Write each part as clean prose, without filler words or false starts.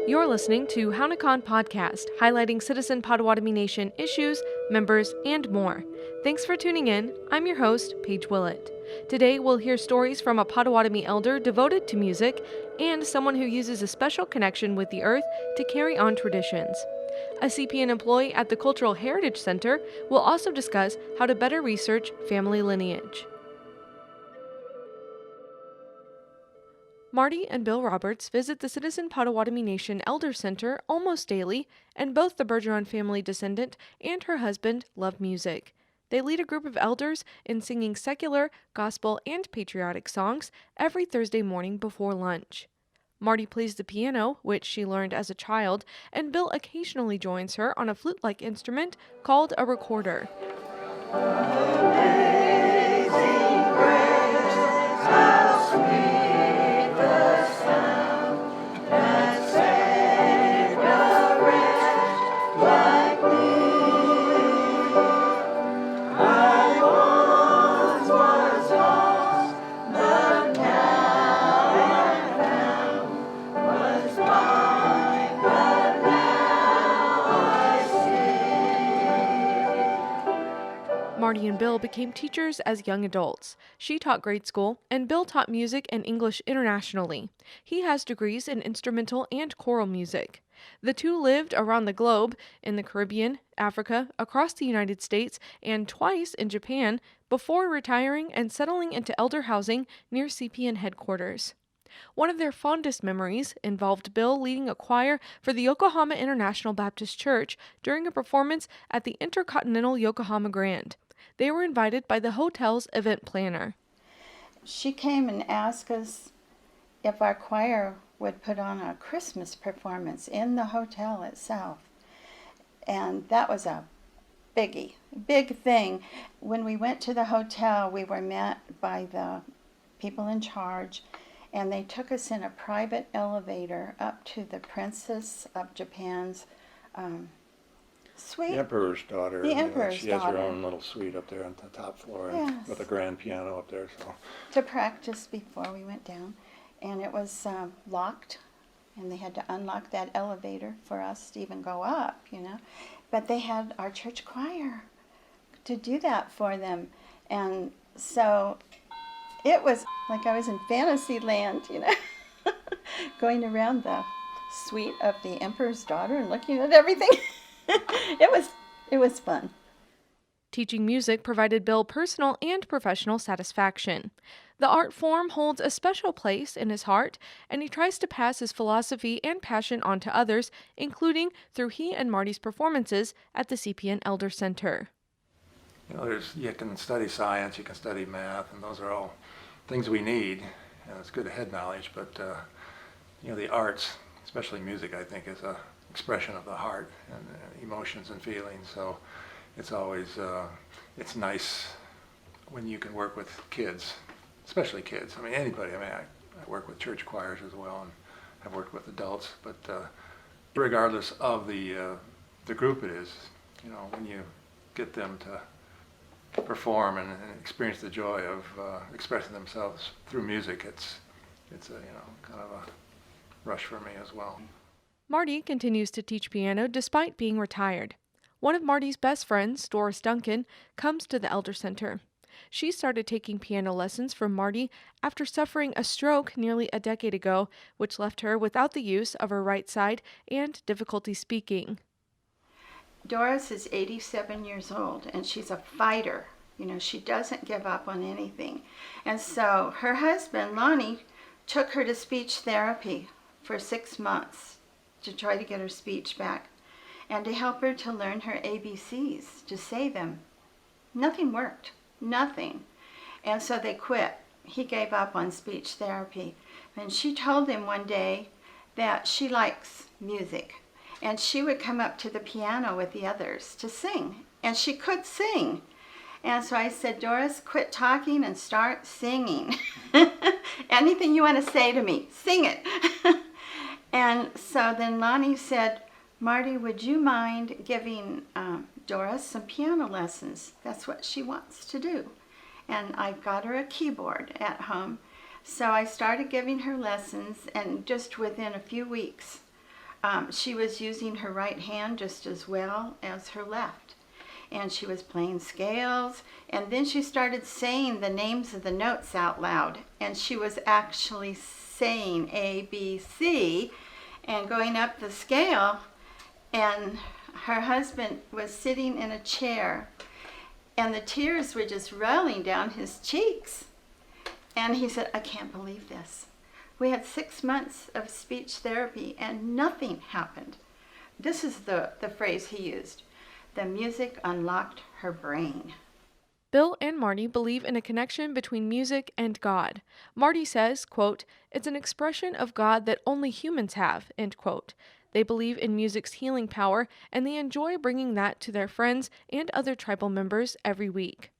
You're listening to Hownikan Podcast, highlighting citizen Potawatomi Nation issues, members, and more. Thanks for tuning in. I'm your host, Paige Willett. Today, we'll hear stories from a Potawatomi elder devoted to music and someone who uses a special connection with the earth to carry on traditions. A CPN employee at the Cultural Heritage Center will also discuss how to better research family lineage. Marty and Bill Roberts visit the Citizen Potawatomi Nation Elder Center almost daily, and both the Bergeron family descendant and her husband love music. They lead a group of elders in singing secular, gospel, and patriotic songs every Thursday morning before lunch. Marty plays the piano, which she learned as a child, and Bill occasionally joins her on a flute-like instrument called a recorder. Marty and Bill became teachers as young adults. She taught grade school, and Bill taught music and English internationally. He has degrees in instrumental and choral music. The two lived around the globe, in the Caribbean, Africa, across the United States, and twice in Japan, before retiring and settling into elder housing near CPN headquarters. One of their fondest memories involved Bill leading a choir for the Yokohama International Baptist Church during a performance at the Intercontinental Yokohama Grand. They were invited by the hotel's event planner. She came and asked us if our choir would put on a Christmas performance in the hotel itself. And that was a big thing. When we went to the hotel, we were met by the people in charge, and they took us in a private elevator up to the Princess of Japan's suite. The Emperor's daughter. The Emperor's She has her daughter. own little suite up there on the top floor, and Yes. with a grand piano up there. So To practice before we went down. And it was locked, and they had to unlock that elevator for us to even go up, But they had our church choir to do that for them. And so it was like I was in fantasy land, going around the suite of the Emperor's daughter and looking at everything. It was fun. Teaching music provided Bill personal and professional satisfaction. The art form holds a special place in his heart, and he tries to pass his philosophy and passion on to others, including through he and Marty's performances at the CPN Elder Center. you can study science, you can study math, and those are all things we need, and it's good head knowledge. But the arts, especially music, I think, is a expression of the heart and emotions and feelings. So it's always it's nice when you can work with kids, especially kids. I mean, anybody. I work with church choirs as well, and I've worked with adults. But regardless of the group it is, when you get them to perform and experience the joy of expressing themselves through music, it's a kind of a rush for me as well. Marty continues to teach piano despite being retired. One of Marty's best friends, Doris Duncan, comes to the Elder Center. She started taking piano lessons from Marty after suffering a stroke nearly a decade ago, which left her without the use of her right side and difficulty speaking. Doris is 87 years old, and she's a fighter. She doesn't give up on anything. And so her husband, Lonnie, took her to speech therapy for 6 months to try to get her speech back and to help her to learn her ABCs, to say them. Nothing worked. Nothing. And so they quit. He gave up on speech therapy. And she told him one day that she likes music. And she would come up to the piano with the others to sing. And she could sing. And so I said, Doris, quit talking and start singing. Anything you want to say to me, sing it. And so then Lonnie said, Marty, would you mind giving Doris some piano lessons? That's what she wants to do. And I got her a keyboard at home. So I started giving her lessons, and just within a few weeks, She was using her right hand just as well as her left. And she was playing scales, and then she started saying the names of the notes out loud. And she was actually saying A, B, C, and going up the scale. And her husband was sitting in a chair, and the tears were just rolling down his cheeks. And he said, I can't believe this. We had 6 months of speech therapy and nothing happened. This is the phrase he used. The music unlocked her brain. Bill and Marty believe in a connection between music and God. Marty says, quote, it's an expression of God that only humans have, end quote. They believe in music's healing power, and they enjoy bringing that to their friends and other tribal members every week.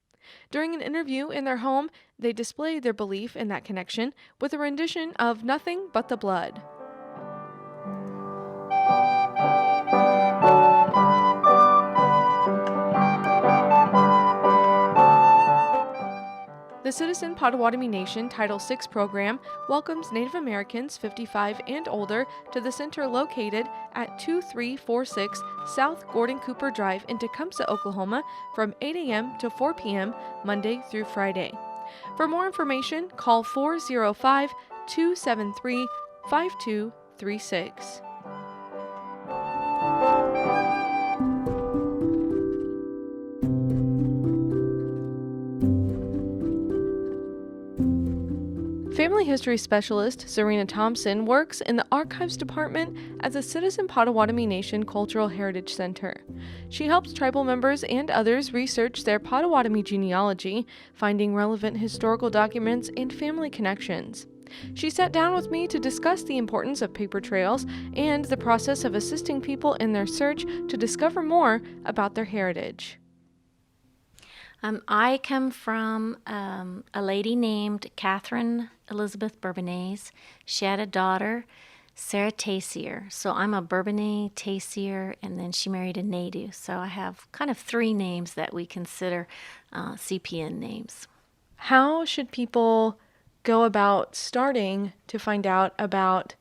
During an interview in their home, they display their belief in that connection with a rendition of Nothing But the Blood. The Citizen Potawatomi Nation Title VI program welcomes Native Americans 55 and older to the center located at 2346 South Gordon Cooper Drive in Tecumseh, Oklahoma from 8 a.m. to 4 p.m. Monday through Friday. For more information, call 405-273-5236. Family history specialist Serena Thompson works in the Archives Department at the Citizen Potawatomi Nation Cultural Heritage Center. She helps tribal members and others research their Potawatomi genealogy, finding relevant historical documents and family connections. She sat down with me to discuss the importance of paper trails and the process of assisting people in their search to discover more about their heritage. I come from a lady named Catherine Elizabeth Bourbonnais. She had a daughter, Sarah Tasier. So I'm a Bourbonnais, Tasier, and then she married a Nadu. So I have kind of 3 names that we consider CPN names. How should people go about starting to find out about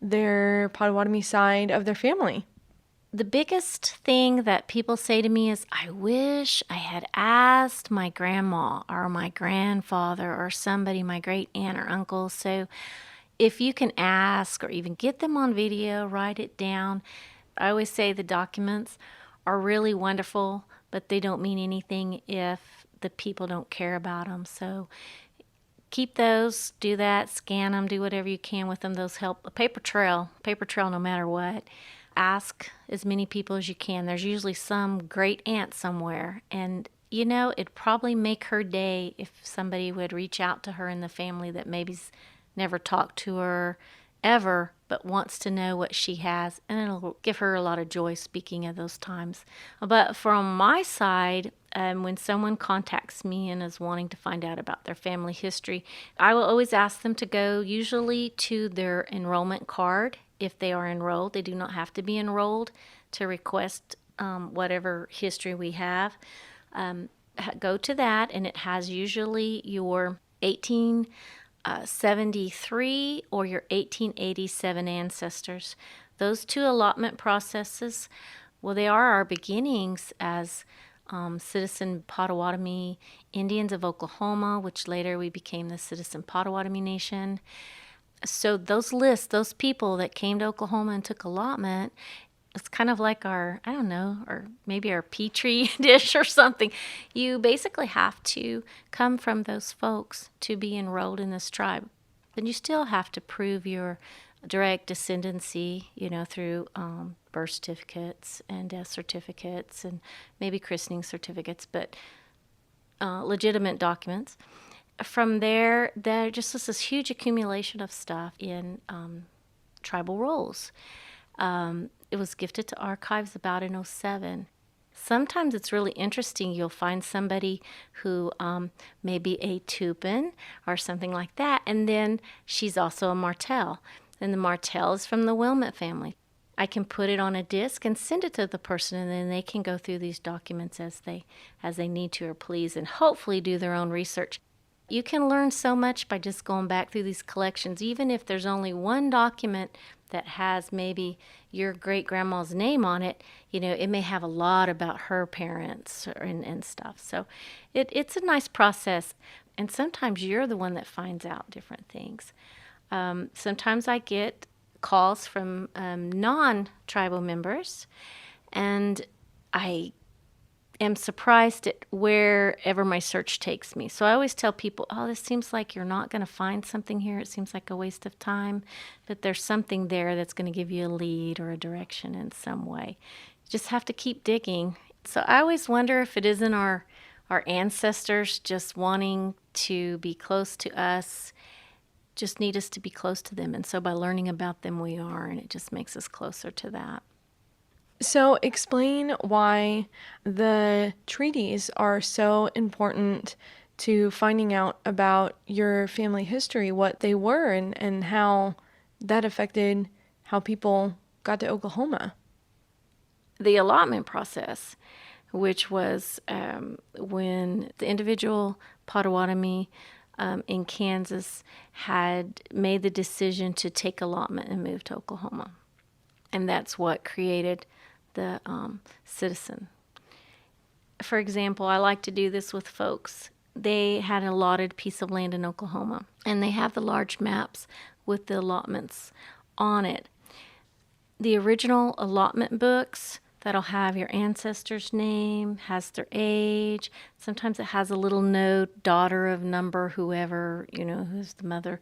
their Potawatomi side of their family? The biggest thing that people say to me is, I wish I had asked my grandma or my grandfather or somebody, my great aunt or uncle. So if you can ask or even get them on video, write it down. I always say the documents are really wonderful, but they don't mean anything if the people don't care about them. So keep those, do that, scan them, do whatever you can with them. Those help. A paper trail no matter what. Ask as many people as you can. There's usually some great aunt somewhere, and it'd probably make her day if somebody would reach out to her in the family that maybe's never talked to her ever, but wants to know what she has, and it'll give her a lot of joy, speaking of those times. But from my side, when someone contacts me and is wanting to find out about their family history, I will always ask them to go usually to their enrollment card. If they are enrolled, they do not have to be enrolled to request whatever history we have. Go to that, and it has usually your 1873 or your 1887 ancestors. Those 2 allotment processes, well, they are our beginnings as Citizen Potawatomi Indians of Oklahoma, which later we became the Citizen Potawatomi Nation. So those lists, those people that came to Oklahoma and took allotment, it's kind of like our, I don't know, or maybe our Petri dish or something. You basically have to come from those folks to be enrolled in this tribe. Then you still have to prove your direct descendancy, through birth certificates and death certificates and maybe christening certificates, but legitimate documents. From there just is this huge accumulation of stuff in tribal rolls. It was gifted to archives about in 2007. Sometimes it's really interesting. You'll find somebody who may be a Tupin or something like that, and then she's also a Martell. And the Martell is from the Wilmot family. I can put it on a disc and send it to the person, and then they can go through these documents as they need to or please, and hopefully do their own research. You can learn so much by just going back through these collections, even if there's only one document that has maybe your great grandma's name on it, it may have a lot about her parents and stuff. So it's a nice process. And sometimes you're the one that finds out different things. Sometimes I get calls from non-tribal members, and I am surprised at wherever my search takes me. So I always tell people, this seems like you're not going to find something here. It seems like a waste of time, but there's something there that's going to give you a lead or a direction in some way. You just have to keep digging. So I always wonder if it isn't our ancestors just wanting to be close to us, just need us to be close to them. And so by learning about them, we are, and it just makes us closer to that. So explain why the treaties are so important to finding out about your family history, what they were, and how that affected how people got to Oklahoma. The allotment process, which was when the individual Potawatomi in Kansas had made the decision to take allotment and move to Oklahoma. And that's what created the citizen. For example, I like to do this with folks. They had an allotted piece of land in Oklahoma, and they have the large maps with the allotments on it. The original allotment books that'll have your ancestor's name, has their age. Sometimes it has a little note, daughter of number, whoever, who's the mother.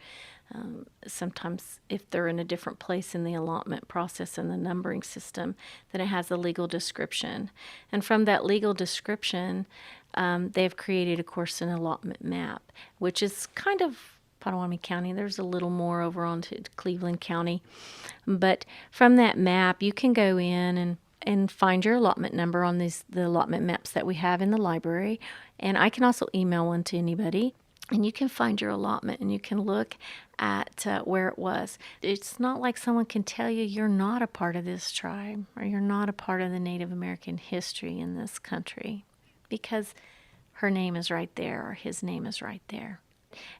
Sometimes if they're in a different place in the allotment process and the numbering system, then it has a legal description. And from that legal description, they've created, of course, an allotment map, which is kind of Potawatomi County. There's a little more over onto Cleveland County. But from that map, you can go in and find your allotment number on the allotment maps that we have in the library. And I can also email one to anybody. And you can find your allotment, and you can look at where it was. It's not like someone can tell you you're not a part of this tribe, or you're not a part of the Native American history in this country, because her name is right there, or his name is right there.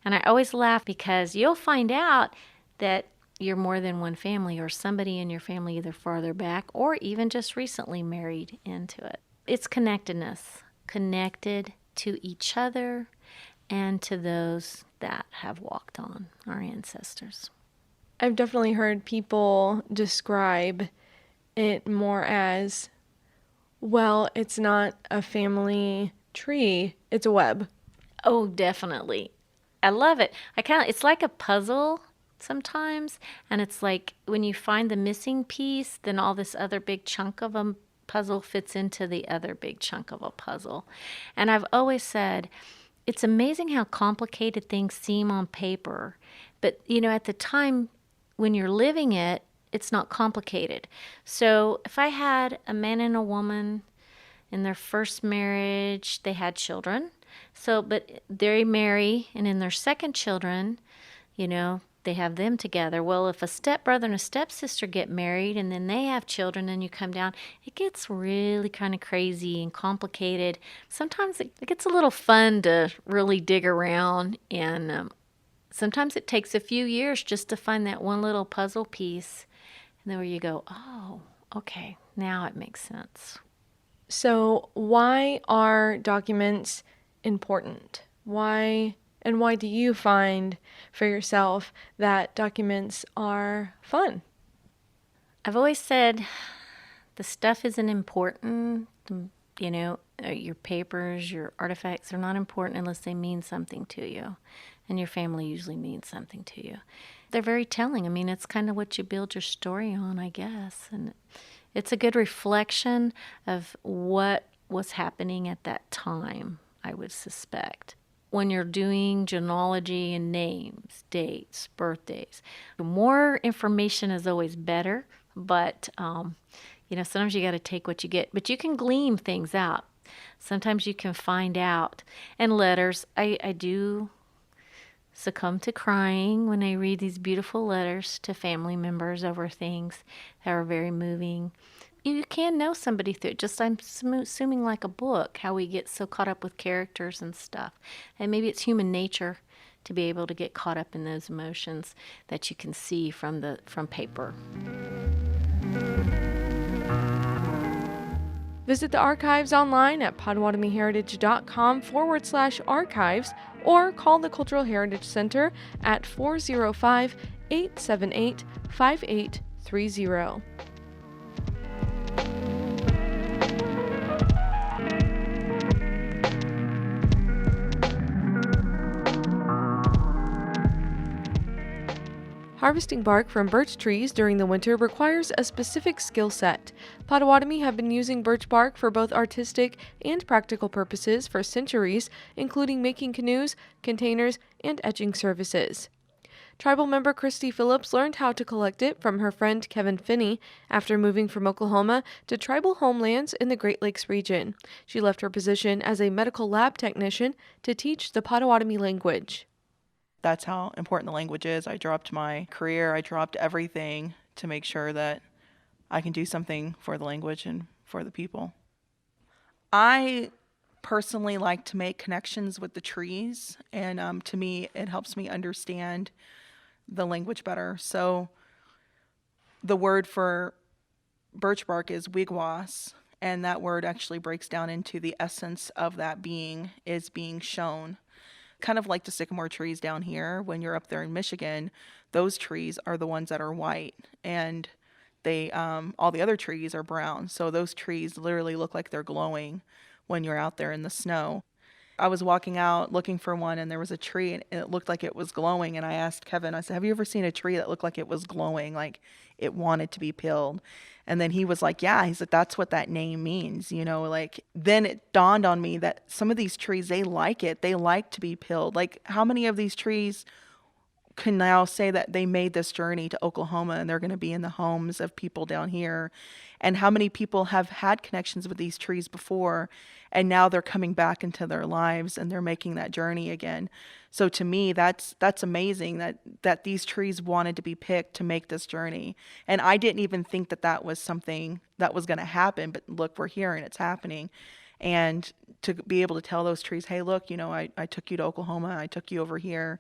And I always laugh because you'll find out that you're more than one family, or somebody in your family either farther back or even just recently married into it. It's connectedness, connected to each other and to those that have walked on, our ancestors. I've definitely heard people describe it more as, well, it's not a family tree, it's a web. Oh, definitely. I love it. It's like a puzzle sometimes, and it's like when you find the missing piece, then all this other big chunk of a puzzle fits into the other big chunk of a puzzle. And I've always said, it's amazing how complicated things seem on paper, but at the time when you're living it, it's not complicated. So if I had a man and a woman in their first marriage, they had children. But they marry, and in their second children, they have them together. Well, if a stepbrother and a stepsister get married and then they have children and you come down, it gets really kind of crazy and complicated. Sometimes it gets a little fun to really dig around, and sometimes it takes a few years just to find that one little puzzle piece. And then where you go, oh, okay, now it makes sense. So why are documents important? Why do you find for yourself that documents are fun? I've always said the stuff isn't important. Your papers, your artifacts are not important unless they mean something to you. And your family usually means something to you. They're very telling. I mean, it's kind of what you build your story on, I guess. And it's a good reflection of what was happening at that time, I would suspect. When you're doing genealogy and names, dates, birthdays, more information is always better, but sometimes you got to take what you get. But you can glean things out. Sometimes you can find out. And letters, I do succumb to crying when I read these beautiful letters to family members over things that are very moving. You can know somebody through it. Just I'm assuming like a book, how we get so caught up with characters and stuff. And maybe it's human nature to be able to get caught up in those emotions that you can see from paper. Visit the archives online at potawatomiHeritage.com/archives or call the Cultural Heritage Center at 405-878-5830. Harvesting bark from birch trees during the winter requires a specific skill set. Potawatomi have been using birch bark for both artistic and practical purposes for centuries, including making canoes, containers, and etching services. Tribal member Christy Phillips learned how to collect it from her friend Kevin Finney after moving from Oklahoma to tribal homelands in the Great Lakes region. She left her position as a medical lab technician to teach the Potawatomi language. That's how important the language is. I dropped my career, I dropped everything to make sure that I can do something for the language and for the people. I personally like to make connections with the trees, and to me, it helps me understand the language better. So the word for birch bark is wigwas, and that word actually breaks down into the essence of that being is being shown. Kind of like the sycamore trees down here, when you're up there in Michigan, those trees are the ones that are white, and they all the other trees are brown. So those trees literally look like they're glowing when you're out there in the snow. I was walking out looking for one, and there was a tree, and it looked like it was glowing. And I asked Kevin, I said, have you ever seen a tree that looked like it was glowing, like it wanted to be peeled? And then he was like, yeah, he said, that's what that name means, like. Then it dawned on me that some of these trees, they like it. They like to be peeled. Like, how many of these trees can now say that they made this journey to Oklahoma and they're going to be in the homes of people down here? And how many people have had connections with these trees before, and now they're coming back into their lives and they're making that journey again? So to me, that's amazing that these trees wanted to be picked to make this journey. And I didn't even think that was something that was going to happen, but look, we're here and it's happening. And to be able to tell those trees, hey, look, I took you to Oklahoma, I took you over here.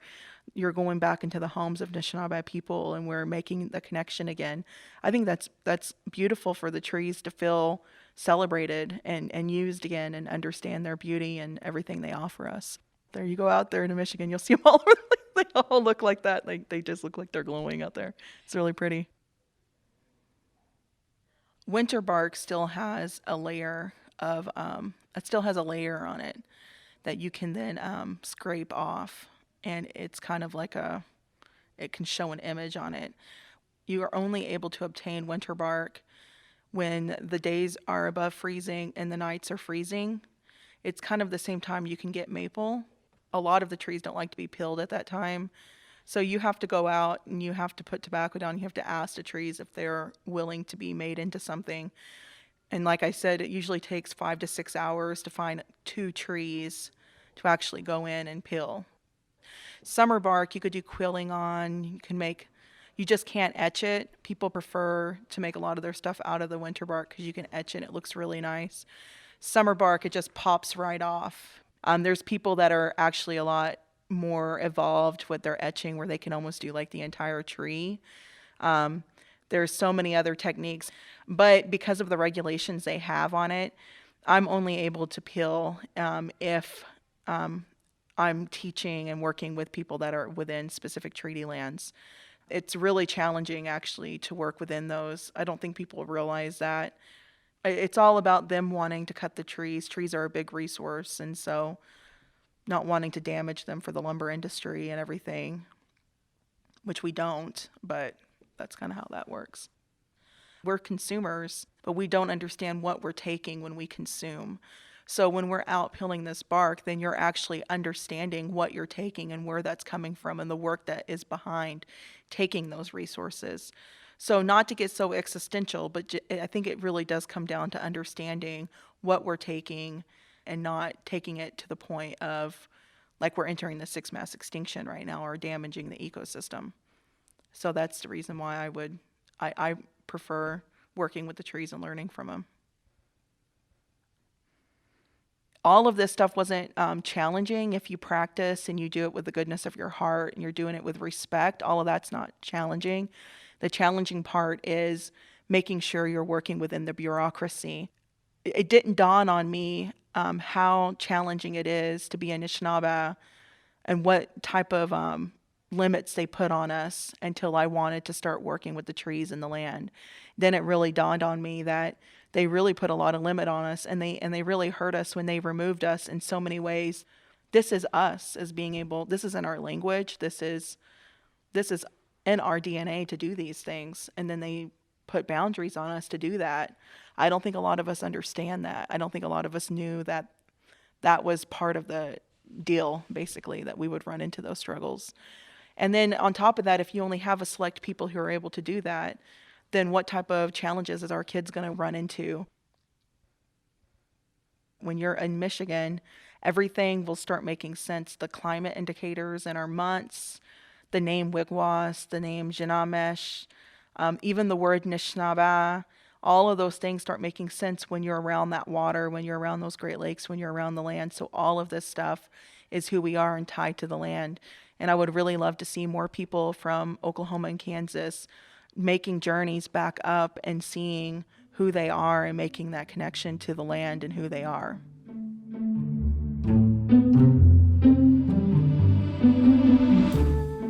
You're going back into the homes of Anishinaabe people, and we're making the connection again. I think that's beautiful for the trees to feel celebrated and used again, and understand their beauty and everything they offer us. There you go out there in Michigan, you'll see them all. They all look like that. Like, they just look like they're glowing out there. It's really pretty. Winter bark still has a layer of on it that you can then scrape off. And it's kind of like it can show an image on it. You are only able to obtain winter bark when the days are above freezing and the nights are freezing. It's kind of the same time you can get maple. A lot of the trees don't like to be peeled at that time. So you have to go out and you have to put tobacco down. You have to ask the trees if they're willing to be made into something. And like I said, it usually takes 5 to 6 hours to find 2 trees to actually go in and peel. Summer bark you could do quilling on. You just can't etch it. People prefer to make a lot of their stuff out of the winter bark because you can etch it and it looks really nice. Summer bark, it just pops right off. There's people that are actually a lot more evolved with their etching, where they can almost do like the entire tree. There's so many other techniques, but because of the regulations they have on it, I'm only able to peel if I'm teaching and working with people that are within specific treaty lands. It's really challenging, actually, to work within those. I don't think people realize that. It's all about them wanting to cut the trees. Trees are a big resource, and so not wanting to damage them for the lumber industry and everything, which we don't, but that's kind of how that works. We're consumers, but we don't understand what we're taking when we consume. So when we're out peeling this bark, then you're actually understanding what you're taking and where that's coming from and the work that is behind taking those resources. So not to get so existential, but I think it really does come down to understanding what we're taking and not taking it to the point of, like, we're entering the 6th mass extinction right now or damaging the ecosystem. So that's the reason why I prefer working with the trees and learning from them. all of this stuff wasn't challenging if you practice and you do it with the goodness of your heart and you're doing it with respect. All of that's not challenging. The challenging part is making sure you're working within the bureaucracy. It didn't dawn on me how challenging it is to be Anishinaabe and what type of limits they put on us until I wanted to start working with the trees and the land. Then it really dawned on me that they really put a lot of limit on us, and they really hurt us when they removed us in so many ways. This is us as being able, this is in our language, this is in our DNA to do these things, and then they put boundaries on us to do that. I don't think a lot of us understand that. I don't think a lot of us knew that that was part of the deal, basically, that we would run into those struggles. And then on top of that, if you only have a select people who are able to do that, then what type of challenges is our kids going to run into? When you're in Michigan, everything will start making sense. The climate indicators in our months, the name Wigwas, the name Jinamesh, even the word Nishnaba, all of those things start making sense when you're around that water, when you're around those Great Lakes, when you're around the land. So all of this stuff is who we are and tied to the land. And I would really love to see more people from Oklahoma and Kansas making journeys back up and seeing who they are and making that connection to the land and who they are.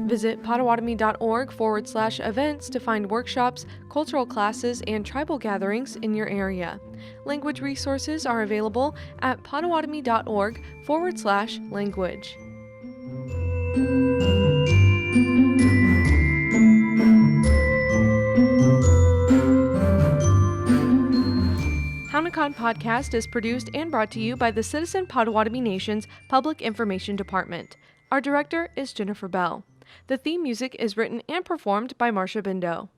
Visit potawatomi.org/events to find workshops, cultural classes, and tribal gatherings in your area. Language resources are available at potawatomi.org/language. Hownikan Podcast is produced and brought to you by the Citizen Potawatomi Nation's Public Information Department. Our director is Jennifer Bell. The theme music is written and performed by Marcia Bindo.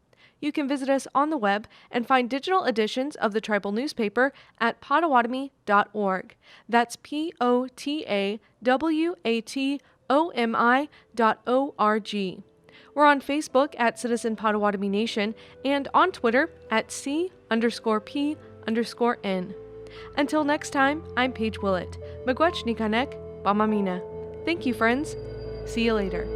You can visit us on the web and find digital editions of the tribal newspaper at potawatomi.org. That's POTAWATOMI.org. We're on Facebook at Citizen Potawatomi Nation and on Twitter at C_P_N. Until next time, I'm Paige Willett. Miigwech Nikanek, Bamamina. Thank you, friends. See you later.